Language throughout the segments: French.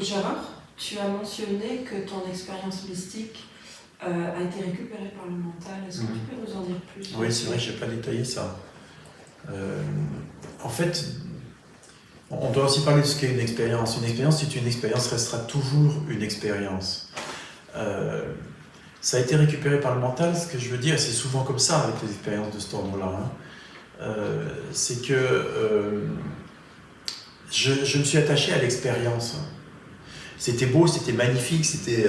Gérard, tu as mentionné que ton expérience mystique a été récupérée par le mental. Est-ce que tu peux nous en dire plus? Oui, c'est vrai, je n'ai pas détaillé ça. En fait, on doit aussi parler de ce qu'est une expérience. Une expérience, c'est une expérience, restera toujours une expérience. Ça a été récupéré par le mental, ce que je veux dire, c'est souvent comme ça avec les expériences de cet ordre-là. C'est que je me suis attaché à l'expérience. C'était beau, c'était magnifique, c'était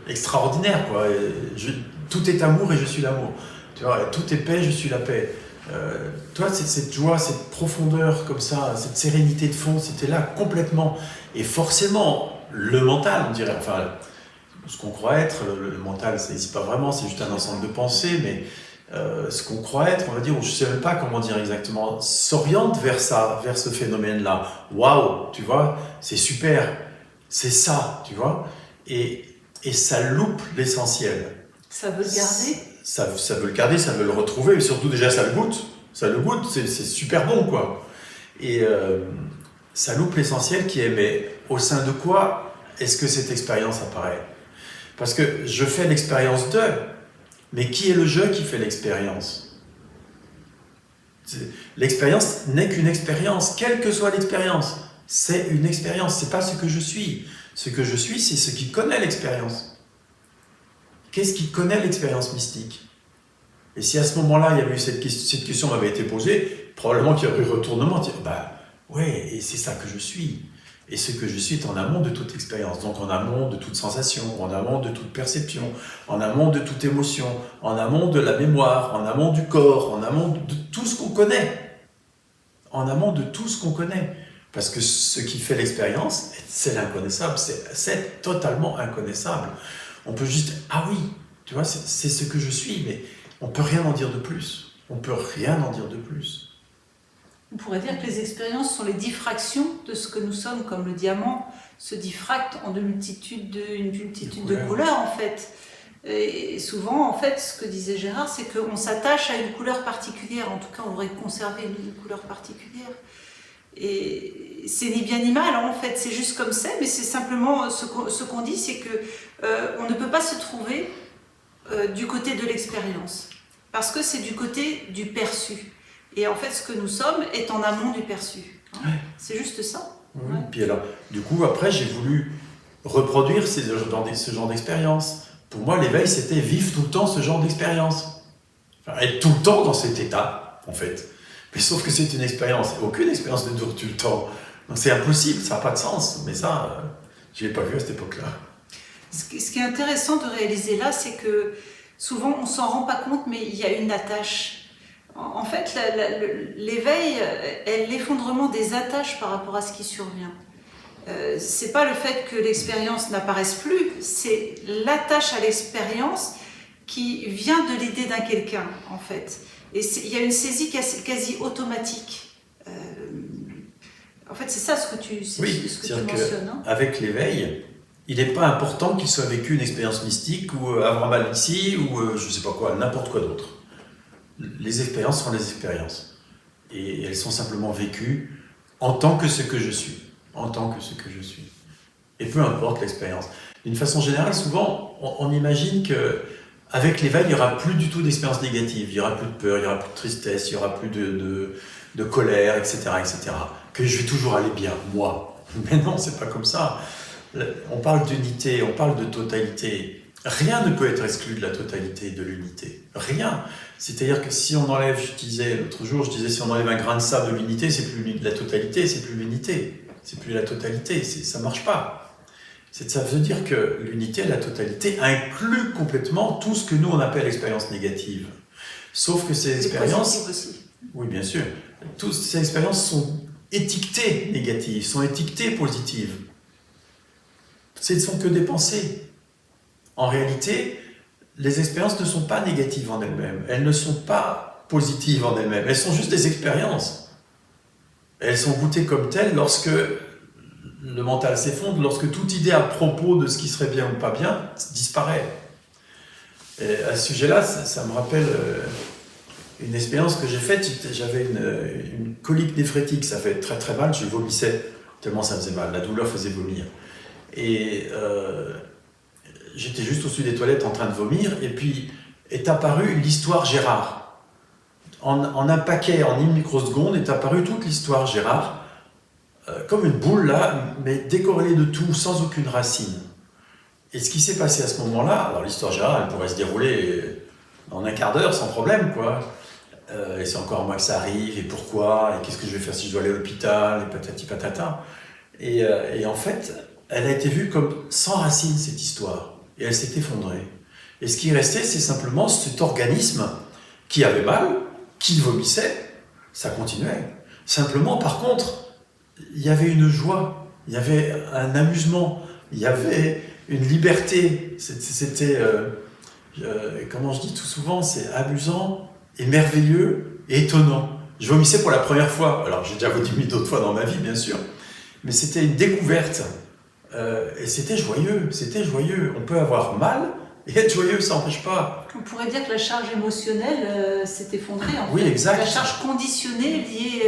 extraordinaire, quoi. Tout est amour et je suis l'amour. Tu vois, tout est paix, je suis la paix. Toi, cette joie, cette profondeur comme ça, cette sérénité de fond, c'était là complètement. Et forcément, le mental, on dirait, enfin, ce qu'on croit être, le mental, c'est pas vraiment, c'est juste un ensemble de pensées, mais ce qu'on croit être, on va dire, ou je sais même pas comment dire exactement, s'oriente vers ça, vers ce phénomène-là. Waouh, tu vois, c'est super. C'est ça, tu vois, et ça loupe l'essentiel. Ça veut le garder? Ça veut le garder, ça veut le retrouver, et surtout déjà ça le goûte, c'est super bon, quoi. Et ça loupe l'essentiel qui est, mais au sein de quoi est-ce que cette expérience apparaît? Parce que je fais l'expérience de, mais qui est le je qui fait l'expérience? L'expérience n'est qu'une expérience, quelle que soit l'expérience. C'est une expérience, c'est pas ce que je suis. Ce que je suis, c'est ce qui connaît l'expérience. Qu'est-ce qui connaît l'expérience mystique? Et si à ce moment-là, il y avait eu cette question m'avait été posée, probablement qu'il y aurait eu retournement, dire, bah ouais, et c'est ça que je suis. Et ce que je suis est en amont de toute expérience, donc en amont de toute sensation, en amont de toute perception, en amont de toute émotion, en amont de la mémoire, en amont du corps, en amont de tout ce qu'on connaît. En amont de tout ce qu'on connaît. Parce que ce qui fait l'expérience, c'est l'inconnaissable, c'est totalement inconnaissable. On peut juste, ah oui, tu vois, c'est ce que je suis, mais on ne peut rien en dire de plus. On ne peut rien en dire de plus. On pourrait dire que les expériences sont les diffractions de ce que nous sommes, comme le diamant se diffracte en une multitude de couleurs, en fait. Et souvent, en fait, ce que disait Gérard, c'est qu'on s'attache à une couleur particulière. En tout cas, on voudrait conserver une couleur particulière. Et c'est ni bien ni mal, hein, en fait, c'est juste comme c'est, mais c'est simplement ce qu'on dit, c'est que on ne peut pas se trouver du côté de l'expérience, parce que c'est du côté du perçu. Et en fait, ce que nous sommes est en amont du perçu. Hein. Ouais. C'est juste ça. Oui. Ouais. Puis alors, du coup, après, j'ai voulu reproduire ce genre d'expérience. Pour moi, l'éveil, c'était vivre tout le temps ce genre d'expérience. Enfin, être tout le temps dans cet état, en fait. Mais sauf que c'est une expérience. Aucune expérience ne dure tout le temps. Donc c'est impossible, ça n'a pas de sens. Mais ça, je ne l'ai pas vu à cette époque-là. Ce qui est intéressant de réaliser là, c'est que souvent on ne s'en rend pas compte, mais il y a une attache. En fait, l'éveil est l'effondrement des attaches par rapport à ce qui survient. C'est pas le fait que l'expérience n'apparaisse plus, c'est l'attache à l'expérience qui vient de l'idée d'un quelqu'un, en fait. Et il y a une saisie quasi automatique. En fait, c'est ça ce que tu mentionnes. Hein. Avec l'éveil, il n'est pas important qu'il soit vécu une expérience mystique ou avoir mal ici ou je ne sais pas quoi, n'importe quoi d'autre. Les expériences sont les expériences. Et elles sont simplement vécues en tant que ce que je suis. En tant que ce que je suis. Et peu importe l'expérience. D'une façon générale, souvent, on imagine que avec l'éveil, il n'y aura plus du tout d'expérience négative, il n'y aura plus de peur, il n'y aura plus de tristesse, il n'y aura plus de colère, etc., etc. Que je vais toujours aller bien, moi. Mais non, c'est pas comme ça. On parle d'unité, on parle de totalité. Rien ne peut être exclu de la totalité et de l'unité. Rien. C'est-à-dire que si on enlève, l'autre jour, je disais, si on enlève un grain de sable de l'unité, c'est plus la totalité, c'est plus l'unité. C'est plus la totalité, ça ne marche pas. Ça veut dire que l'unité, la totalité, inclut complètement tout ce que nous, on appelle expérience négative. Sauf que ces expériences... aussi. Oui, bien sûr. Toutes ces expériences sont étiquetées négatives, sont étiquetées positives. Ce ne sont que des pensées. En réalité, les expériences ne sont pas négatives en elles-mêmes. Elles ne sont pas positives en elles-mêmes. Elles sont juste des expériences. Elles sont goûtées comme telles lorsque le mental s'effondre, lorsque toute idée à propos de ce qui serait bien ou pas bien disparaît. Et à ce sujet-là, ça me rappelle une expérience que j'ai faite. J'avais une colique néphrétique, ça fait très très mal, je vomissais tellement ça faisait mal, la douleur faisait vomir. Et j'étais juste au-dessus des toilettes en train de vomir, et puis est apparue l'histoire Gérard. En un paquet, en une microseconde, est apparue toute l'histoire Gérard, comme une boule là, mais décorrélée de tout, sans aucune racine. Et ce qui s'est passé à ce moment-là, alors l'histoire Gérard, elle pourrait se dérouler en un quart d'heure sans problème, quoi. Et c'est encore moi que ça arrive, et pourquoi, et qu'est-ce que je vais faire si je dois aller à l'hôpital, et patati patata. Et en fait, elle a été vue comme sans racine, cette histoire. Et elle s'est effondrée. Et ce qui restait, c'est simplement cet organisme qui avait mal, qui vomissait, ça continuait. Simplement, par contre, il y avait une joie, il y avait un amusement, il y avait une liberté. C'était, comment je dis tout souvent, c'est amusant et merveilleux et étonnant. Je vomissais pour la première fois. Alors, j'ai déjà vomi d'autres fois dans ma vie, bien sûr. Mais c'était une découverte. Et c'était joyeux, c'était joyeux. On peut avoir mal et être joyeux, ça n'empêche pas. On pourrait dire que la charge émotionnelle s'est effondrée, en fait. Oui, exact. La charge conditionnée liée,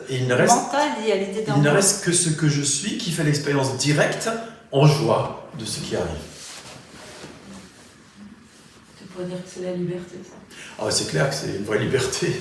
Et il ne reste, mentale liée à l'idée d'un il ne moi. reste que ce que je suis qui fait l'expérience directe en joie de ce qui arrive. Tu pourrais dire que c'est la liberté, ça. Ah, c'est clair que c'est une vraie liberté.